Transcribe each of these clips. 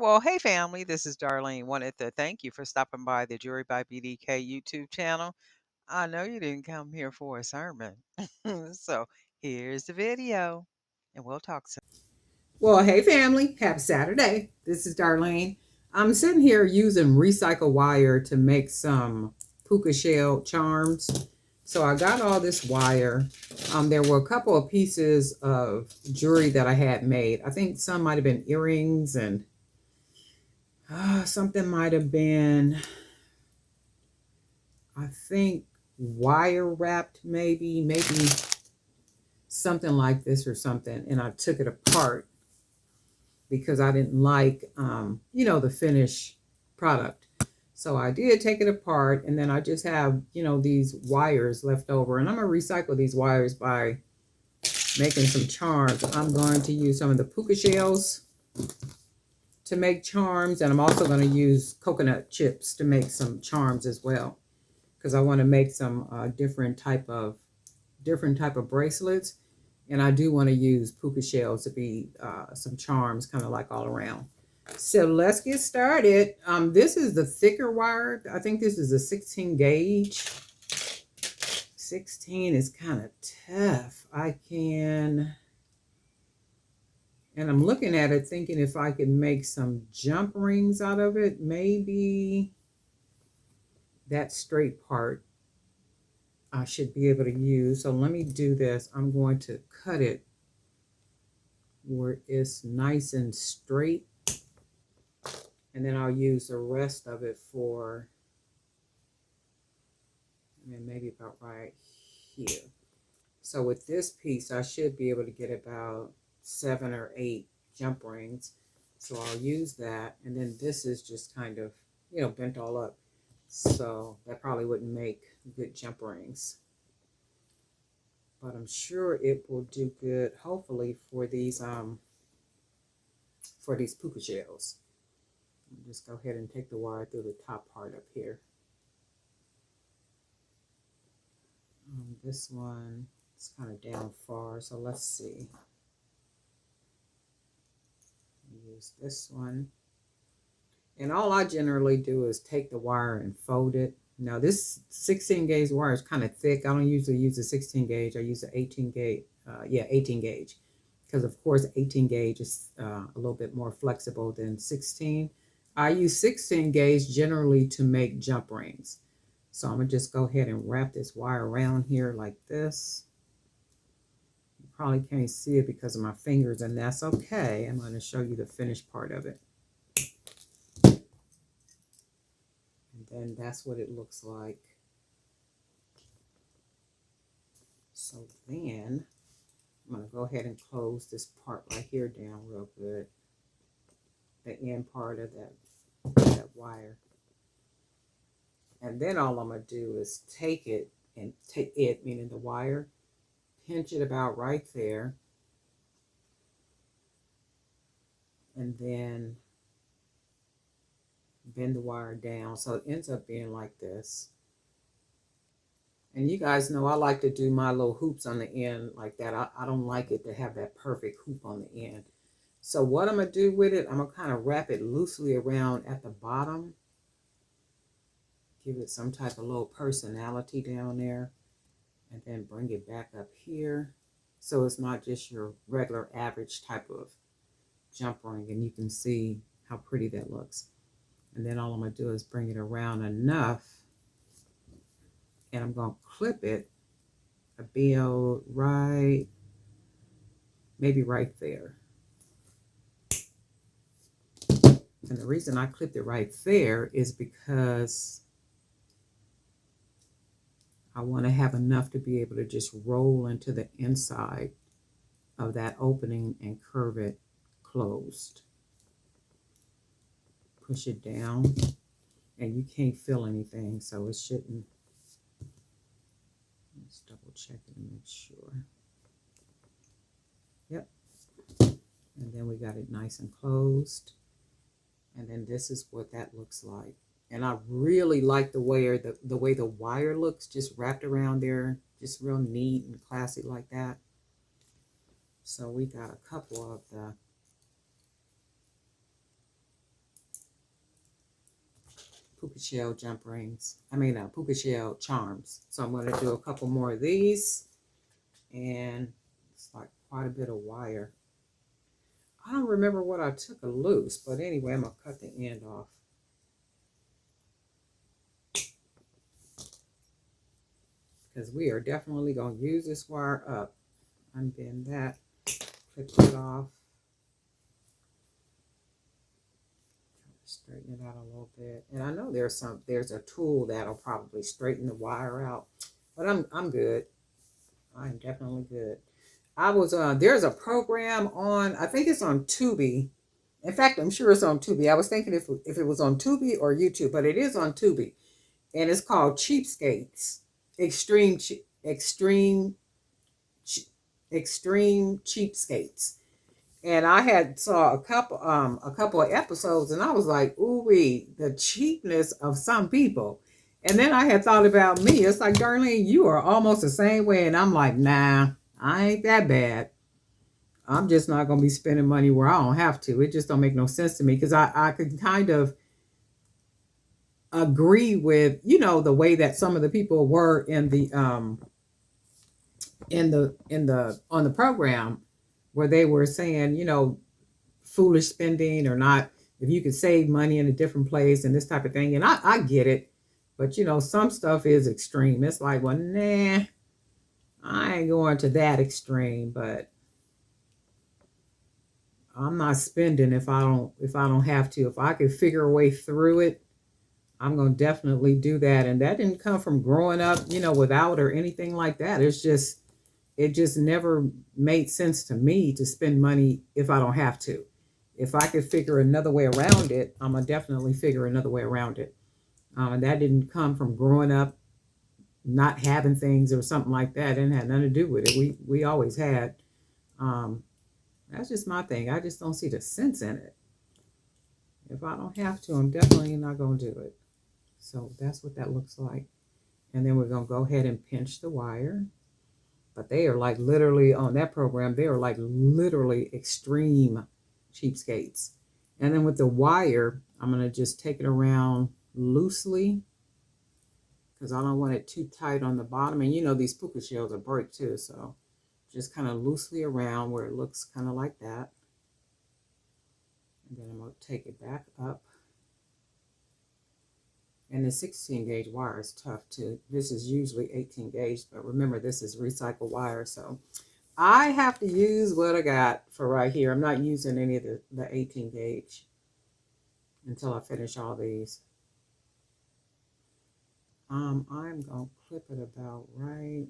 Well, hey family, this is Darlene. Wanted to thank you for stopping by the Jury by BDK YouTube channel. I know you didn't come here for a sermon. So here's the video, and we'll talk soon. Well, hey family, happy Saturday. This is Darlene. I'm sitting here using recycled wire to make some puka shell charms. So I got all this wire. There were a couple of pieces of jewelry that I had made. I think some might have been earrings and something might have been, I think, wire wrapped maybe something like this or something. And I took it apart because I didn't like, the finished product. So I did take it apart, and then I just have, these wires left over. And I'm going to recycle these wires by making some charms. I'm going to use some of the puka shells to make charms, and I'm also going to use coconut chips to make some charms as well, because I want to make some different type of bracelets, and I do want to use puka shells to be some charms, kind of like all around. So let's get started. This is the thicker wire. I think this is a 16 gauge. 16 is kind of tough. And I'm looking at it thinking if I could make some jump rings out of it, maybe that straight part I should be able to use. So let me do this. I'm going to cut it where it's nice and straight, and then I'll use the rest of it for, maybe about right here. So with this piece, I should be able to get about 7 or 8 jump rings. So I'll use that, and then this is just kind of, bent all up. So that probably wouldn't make good jump rings. But I'm sure it will do good, hopefully, for these puka shells. Just go ahead and take the wire through the top part up here. This one is kind of down far, so let's see. Use this one. And all I generally do is take the wire and fold it. Now this 16 gauge wire is kind of thick. I don't usually use a 16 gauge. I use an 18 gauge. 18 gauge. Because of course 18 gauge is a little bit more flexible than 16. I use 16 gauge generally to make jump rings. So I'm going to just go ahead and wrap this wire around here like this. You probably can't see it because of my fingers, and that's okay. I'm going to show you the finished part of it. And then that's what it looks like. So then I'm going to go ahead and close this part right here down real good. The end part of that wire. And then all I'm going to do is take it, meaning the wire, pinch it about right there. And then bend the wire down so it ends up being like this. And you guys know I like to do my little hoops on the end like that. I don't like it to have that perfect hoop on the end. So what I'm going to do with it, I'm going to kind of wrap it loosely around at the bottom. Give it some type of little personality down there. And then bring it back up here. So it's not just your regular average type of jump ring. And you can see how pretty that looks. And then all I'm going to do is bring it around enough. And I'm going to clip it about right, maybe right there. And the reason I clipped it right there is because I want to have enough to be able to just roll into the inside of that opening and curve it closed. Push it down, and you can't feel anything, so it shouldn't. Let's double check it and make sure. Yep. And then we got it nice and closed. And then this is what that looks like. And I really like the way the wire looks, just wrapped around there, just real neat and classy like that. So we got a couple of the puka shell jump rings. Puka shell charms. So I'm going to do a couple more of these, and it's like quite a bit of wire. I don't remember what I took a loose, but anyway, I'm going to cut the end off. Because we are definitely going to use this wire up. Unbend that, clip it off, straighten it out a little bit. And I know there's a tool that'll probably straighten the wire out, but I'm good. I'm definitely good. I was there's a program on, I think it's on Tubi. In fact, I'm sure it's on Tubi. I was thinking if it was on Tubi or YouTube, but it is on Tubi, and it's called Cheapskates, Extreme Extreme Extreme Cheapskates. And I had saw a couple of episodes, and I was like, ooh wee, the cheapness of some people. And then I had thought about me. It's like, Darlene, you are almost the same way, and I'm like, nah, I ain't that bad. I'm just not gonna be spending money where I don't have to. It just don't make no sense to me because I could kind of agree with the way that some of the people were in the on the program where they were saying foolish spending or not, if you could save money in a different place and this type of thing. And I get it, but some stuff is extreme. It's like, well, nah, I ain't going to that extreme, but I'm not spending if I don't have to. If I could figure a way through it, I'm gonna definitely do that. And that didn't come from growing up, without or anything like that. It just never made sense to me to spend money if I don't have to. If I could figure another way around it, I'm gonna definitely figure another way around it. And that didn't come from growing up not having things or something like that. It didn't have nothing to do with it. We always had. Um, that's just my thing. I just don't see the sense in it. If I don't have to, I'm definitely not gonna do it. So that's what that looks like. And then we're gonna go ahead and pinch the wire. But they are like literally on that program, they are like literally extreme cheapskates. And then with the wire, I'm going to just take it around loosely because I don't want it too tight on the bottom. And these puka shells are break too. So just kind of loosely around where it looks kind of like that. And then I'm going to take it back up. And the 16 gauge wire is tough too. This is usually 18 gauge, but remember this is recycled wire. So I have to use what I got for right here. I'm not using any of the 18 gauge until I finish all these. I'm going to clip it about right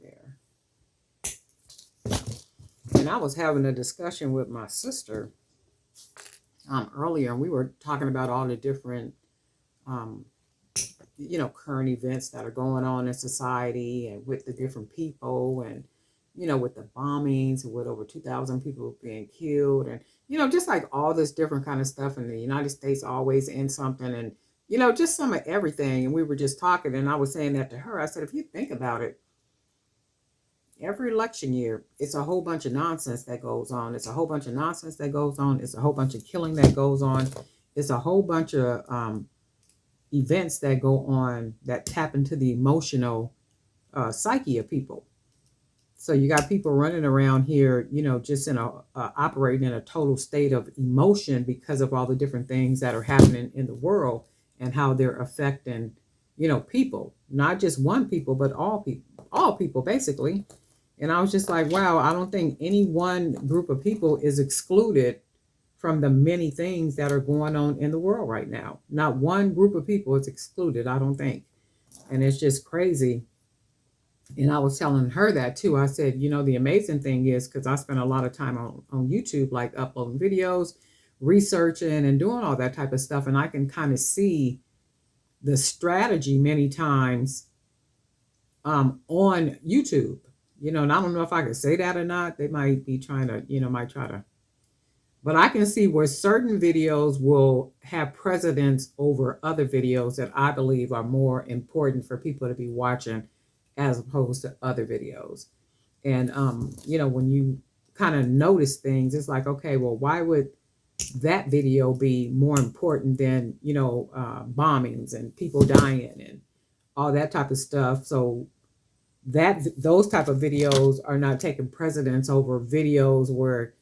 there. And I was having a discussion with my sister earlier, and we were talking about all the different um, current events that are going on in society and with the different people and, with the bombings and with over 2,000 people being killed and, just like all this different kind of stuff. And the United States always in something and, just some of everything. And we were just talking and I was saying that to her. I said, if you think about it, every election year, it's a whole bunch of nonsense that goes on. It's a whole bunch of nonsense that goes on. It's a whole bunch of killing that goes on. It's a whole bunch of events that go on that tap into the emotional psyche of people. So you got people running around here, just operating in a total state of emotion because of all the different things that are happening in the world and how they're affecting, people, not just one people, but all people basically. And I was just like, wow, I don't think any one group of people is excluded from the many things that are going on in the world right now. Not one group of people is excluded, I don't think. And it's just crazy. And I was telling her that too. I said, the amazing thing is because I spent a lot of time on YouTube, like uploading videos, researching, and doing all that type of stuff. And I can kind of see the strategy many times on YouTube. And I don't know if I could say that or not. They might be trying to, might try to. But I can see where certain videos will have precedence over other videos that I believe are more important for people to be watching as opposed to other videos. And when you kind of notice things, it's like, okay, well, why would that video be more important than bombings and people dying and all that type of stuff. So that those type of videos are not taking precedence over videos where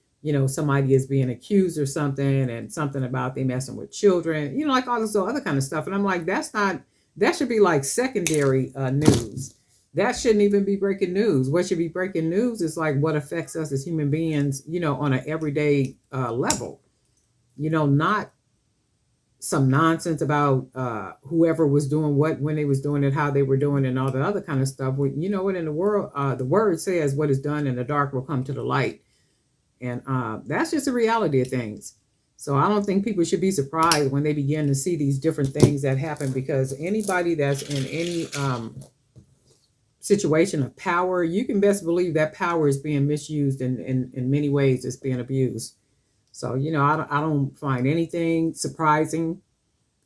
somebody is being accused or something, and something about they messing with children, like all this other kind of stuff. And I'm like, that's not, that should be like secondary news. That shouldn't even be breaking news. What should be breaking news is like what affects us as human beings, on an everyday level. Not some nonsense about whoever was doing what, when they was doing it, how they were doing it, and all the other kind of stuff. Well, you know what, in the world, the word says what is done in the dark will come to the light. And that's just a reality of things. So I don't think people should be surprised when they begin to see these different things that happen, because anybody that's in any situation of power, you can best believe that power is being misused in many ways. It's being abused. So, I don't find anything surprising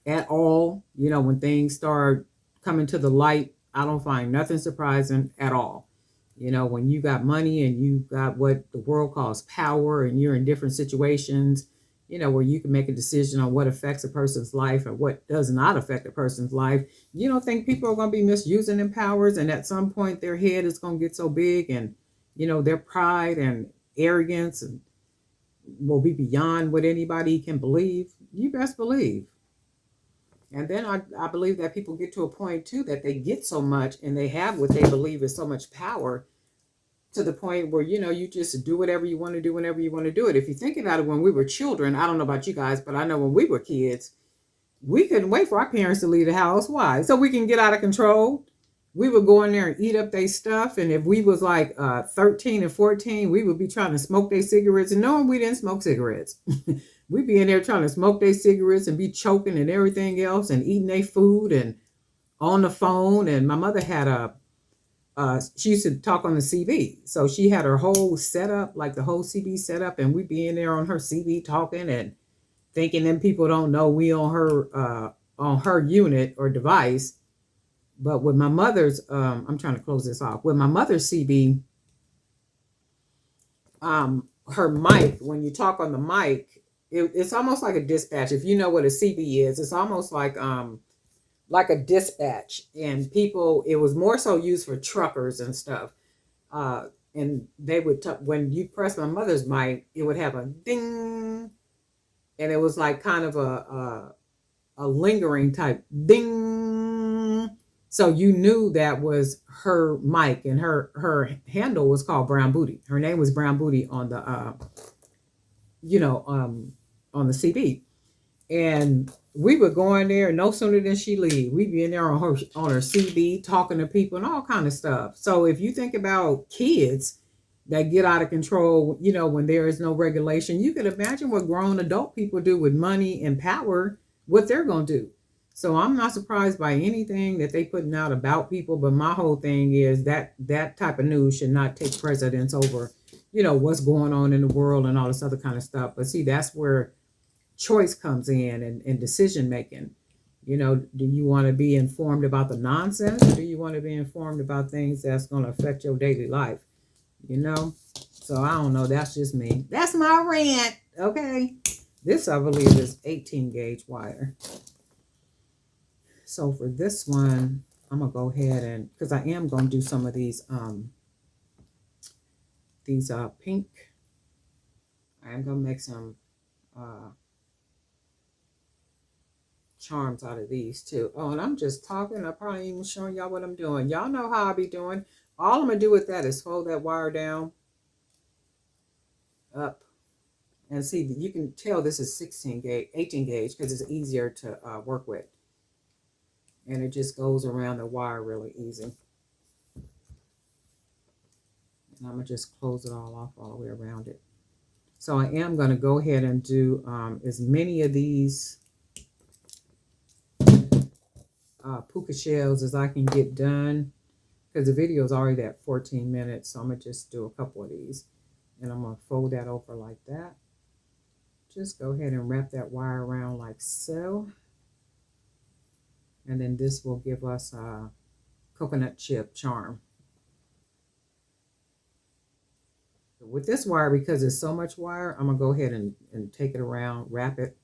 at all. When things start coming to the light, I don't find nothing surprising at all. When you got money and you got what the world calls power, and you're in different situations, where you can make a decision on what affects a person's life and what does not affect a person's life, you don't think people are going to be misusing their powers, and at some point their head is going to get so big, and their pride and arrogance and will be beyond what anybody can believe? You best believe. And then I believe that people get to a point too that they get so much and they have what they believe is so much power, to the point where you just do whatever you want to do whenever you want to do it. If you think about it, when we were children, I don't know about you guys, but I know when we were kids, we couldn't wait for our parents to leave the house. Why? So we can get out of control. We would go in there and eat up their stuff, and if we was like 13 and 14, we would be trying to smoke their cigarettes, and knowing we didn't smoke cigarettes. We'd be in there trying to smoke their cigarettes and be choking and everything else, and eating their food and on the phone. And my mother had she used to talk on the CB. So she had her whole setup, like the whole CB setup, and we'd be in there on her CB talking and thinking them people don't know we on her unit or device. But with my mother's, I'm trying to close this off. With my mother's CB, her mic, when you talk on the mic, it's almost like a dispatch. If you know what a CB is, it's almost like a dispatch. And people, it was more so used for truckers and stuff. Uh, and they would when you press my mother's mic, it would have a ding, and it was like kind of a lingering type ding. So you knew that was her mic, and her handle was called Brown Booty. Her name was Brown Booty on the you know on the CD. And we would go in there, and no sooner than she leave, we'd be in there on her CB talking to people and all kind of stuff. So if you think about kids that get out of control, when there is no regulation, you can imagine what grown adult people do with money and power, what they're gonna do. So I'm not surprised by anything that they putting out about people, but my whole thing is that that type of news should not take precedence over, what's going on in the world and all this other kind of stuff. But see, that's where choice comes in, and decision making. Do you want to be informed about the nonsense, or do you want to be informed about things that's going to affect your daily life? you know so I don't know, that's just me, that's my rant. Okay, this I believe is 18 gauge wire. So for this one, I'm gonna go ahead, and because I am gonna do some of these pink, I am gonna make some uh charms out of these too. Oh, and I'm just talking. I'm probably even showing y'all what I'm doing. Y'all know how I be doing. All I'm gonna do with that is fold that wire down, up, and see, you can tell this is 16 gauge, 18 gauge, because it's easier to work with, and it just goes around the wire really easy. And I'm gonna just close it all off all the way around it. So I am gonna go ahead and do as many of these puka shells as I can get done, because the video is already at 14 minutes. So I'm gonna just do a couple of these, and I'm gonna fold that over like that. Just go ahead and wrap that wire around like so, and then this will give us a coconut chip charm. With this wire, because there's so much wire, I'm gonna go ahead and take it around, wrap it,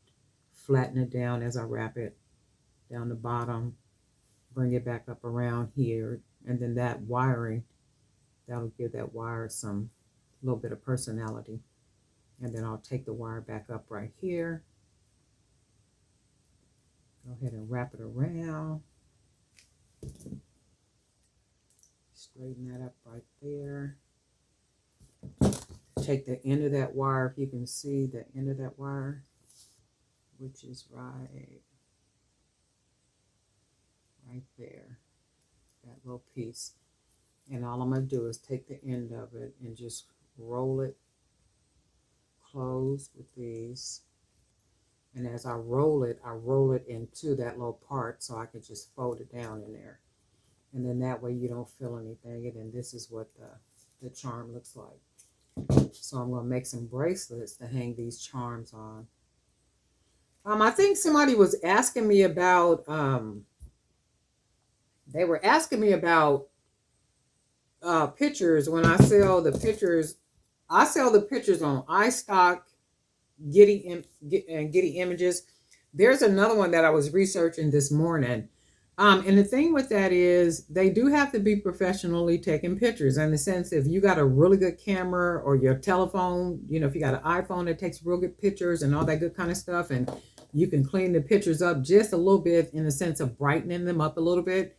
flatten it down as I wrap it down the bottom, bring it back up around here, and then that wiring, that'll give that wire some little bit of personality. And then I'll take the wire back up right here. Go ahead and wrap it around. Straighten that up right there. Take the end of that wire, if you can see the end of that wire, which is right there, that little piece. And all I'm going to do is take the end of it and just roll it close with these. And as I roll it into that little part so I can just fold it down in there. And then that way you don't feel anything. And then this is what the charm looks like. So I'm going to make some bracelets to hang these charms on. I think somebody was asking me about, they were asking me about pictures. When I sell the pictures, I sell the pictures on iStock, Getty Images. There's another one that I was researching this morning. And the thing with that is they do have to be professionally taking pictures, in the sense if you got a really good camera or your telephone, if you got an iPhone that takes real good pictures and all that good kind of stuff, and you can clean the pictures up just a little bit in the sense of brightening them up a little bit,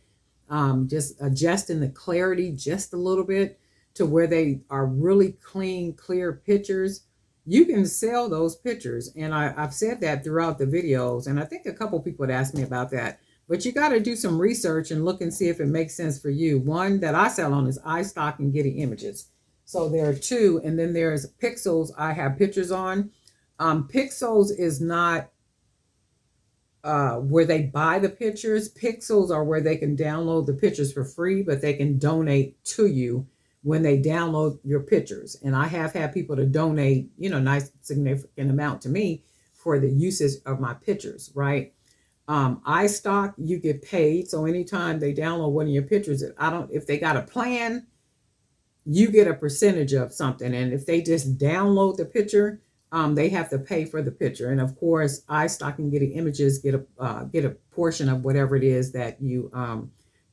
just adjusting the clarity just a little bit to where they are really clean, clear pictures. You can sell those pictures. And I've said that throughout the videos. And I think a couple people had asked me about that. But you got to do some research and look and see if it makes sense for you. One that I sell on is iStock and Getty Images. So there are two. And then there's Pixels I have pictures on. Pixels is not where they buy the pictures. Pixels are where they can download the pictures for free, but they can donate to you when they download your pictures. And I have had people to donate, nice significant amount to me for the usage of my pictures, right? iStock, you get paid. So anytime they download one of your pictures, if they got a plan, you get a percentage of something. And if they just download the picture, they have to pay for the picture. And of course, iStock and Getty Images get a portion of whatever it is that you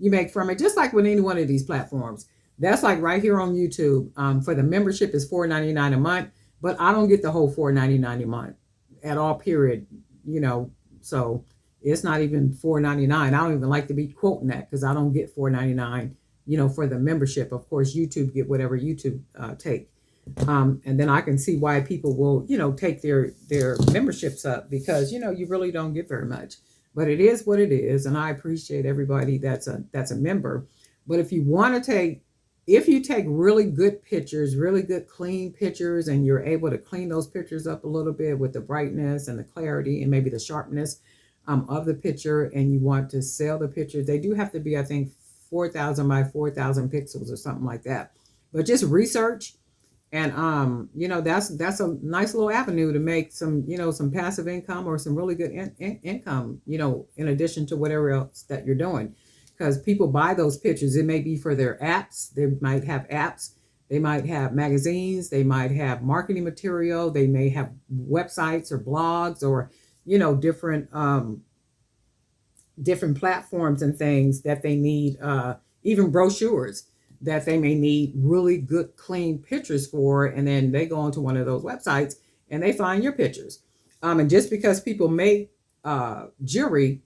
make from it, just like with any one of these platforms. That's like right here on YouTube. For the membership is $4.99 a month, but I don't get the whole $4.99 a month at all, period. So it's not even $4.99. I don't even like to be quoting that because I don't get $4.99, for the membership. Of course, YouTube get whatever YouTube take. And then I can see why people will, take their memberships up because, you really don't get very much. But it is what it is. And I appreciate everybody that's a member. But if you take really good pictures, really good clean pictures, and you're able to clean those pictures up a little bit with the brightness and the clarity and maybe the sharpness of the picture, and you want to sell the pictures, they do have to be, I think, 4,000 by 4,000 pixels or something like that. But just research, and that's a nice little avenue to make some some passive income or some really good income, in addition to whatever else that you're doing. Because people buy those pictures. It may be for their apps. They might have apps. They might have magazines. They might have marketing material. They may have websites or blogs or, different platforms and things that they need, even brochures that they may need really good, clean pictures for. And then they go onto one of those websites and they find your pictures. And just because people make jewelry,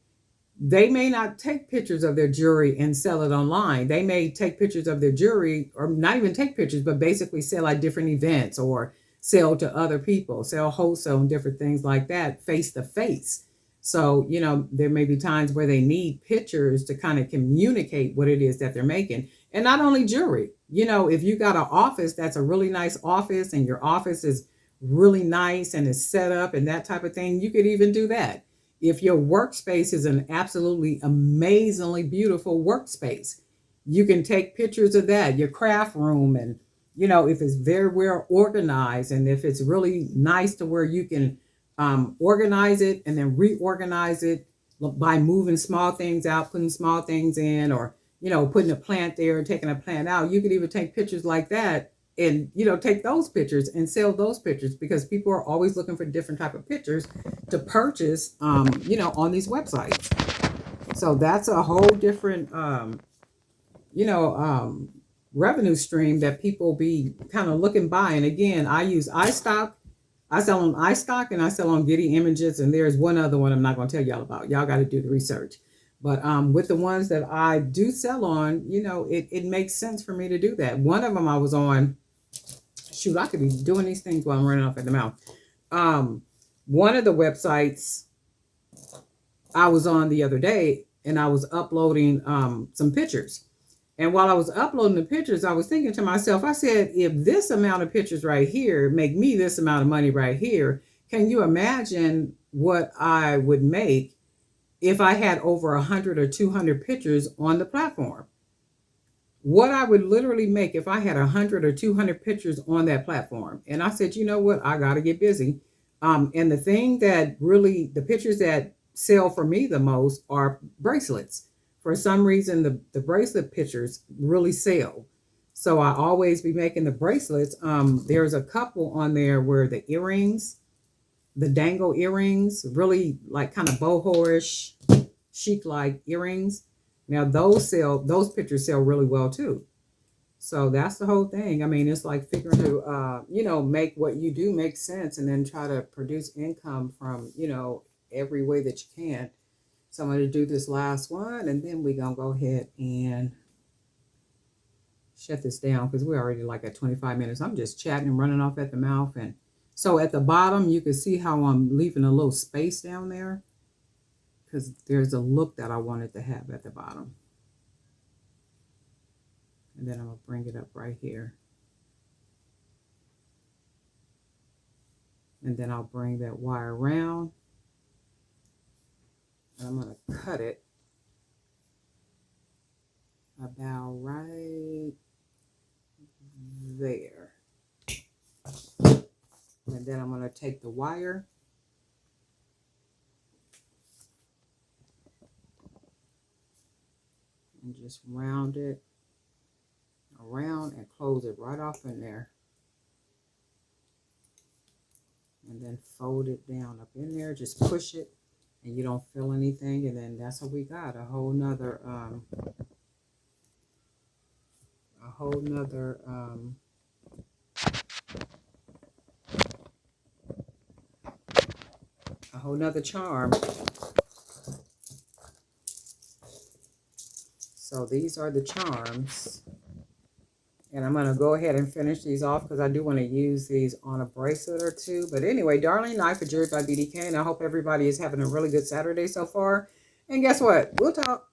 they may not take pictures of their jewelry and sell it online. They may take pictures of their jewelry, or not even take pictures, but basically sell at different events or sell to other people, sell wholesale and different things like that, face to face. So, there may be times where they need pictures to kind of communicate what it is that they're making. And not only jewelry, if you got an office that's a really nice office and your office is really nice and is set up and that type of thing, you could even do that. If your workspace is an absolutely amazingly beautiful workspace, you can take pictures of that, your craft room, and, if it's very well organized and if it's really nice to where you can organize it and then reorganize it by moving small things out, putting small things in, or, putting a plant there and taking a plant out. You could even take pictures like that and take those pictures and sell those pictures, because people are always looking for different type of pictures to purchase on these websites. So that's a whole different you know um revenue stream that people be kind of looking by. And again, I use iStock. I sell on iStock and I sell on Getty Images, and there's one other one I'm not going to tell y'all about. Y'all got to do the research. But with the ones that I do sell on, it makes sense for me to do that. One of them I was on. Shoot, I could be doing these things while I'm running off at the mouth. Um, One of the websites I was on the other day, and I was uploading some pictures. And while I was uploading the pictures, I was thinking to myself, I said, if this amount of pictures right here make me this amount of money right here, can you imagine what I would make if I had over 100 or 200 pictures on the platform? What I would literally make if I had 100 or 200 pictures on that platform. And I said, you know what? I got to get busy. And the thing that really, the pictures that sell for me the most are bracelets. For some reason, the bracelet pictures really sell. So I always be making the bracelets. There's a couple on there where the earrings, the dangle earrings, really like kind of boho-ish, chic like earrings. Now those pictures sell really well too. So that's the whole thing. I mean, it's like figuring to make what you do make sense, and then try to produce income from every way that you can. So I'm going to do this last one, and then we're going to go ahead and shut this down, because we're already like at 25 minutes. I'm just chatting and running off at the mouth. And so at the bottom, you can see how I'm leaving a little space down there, because there's a look that I wanted to have at the bottom. And then I'm going to bring it up right here. And then I'll bring that wire around. And I'm going to cut it about right there. And then I'm going to take the wire and just round it around and close it right off in there. And then fold it down up in there. Just push it and you don't feel anything. And then that's what we got. A whole nother charm. So these are the charms. And I'm going to go ahead and finish these off, because I do want to use these on a bracelet or two. But anyway, Darling Knife for Jewelry by BDK. And I hope everybody is having a really good Saturday so far. And guess what? We'll talk.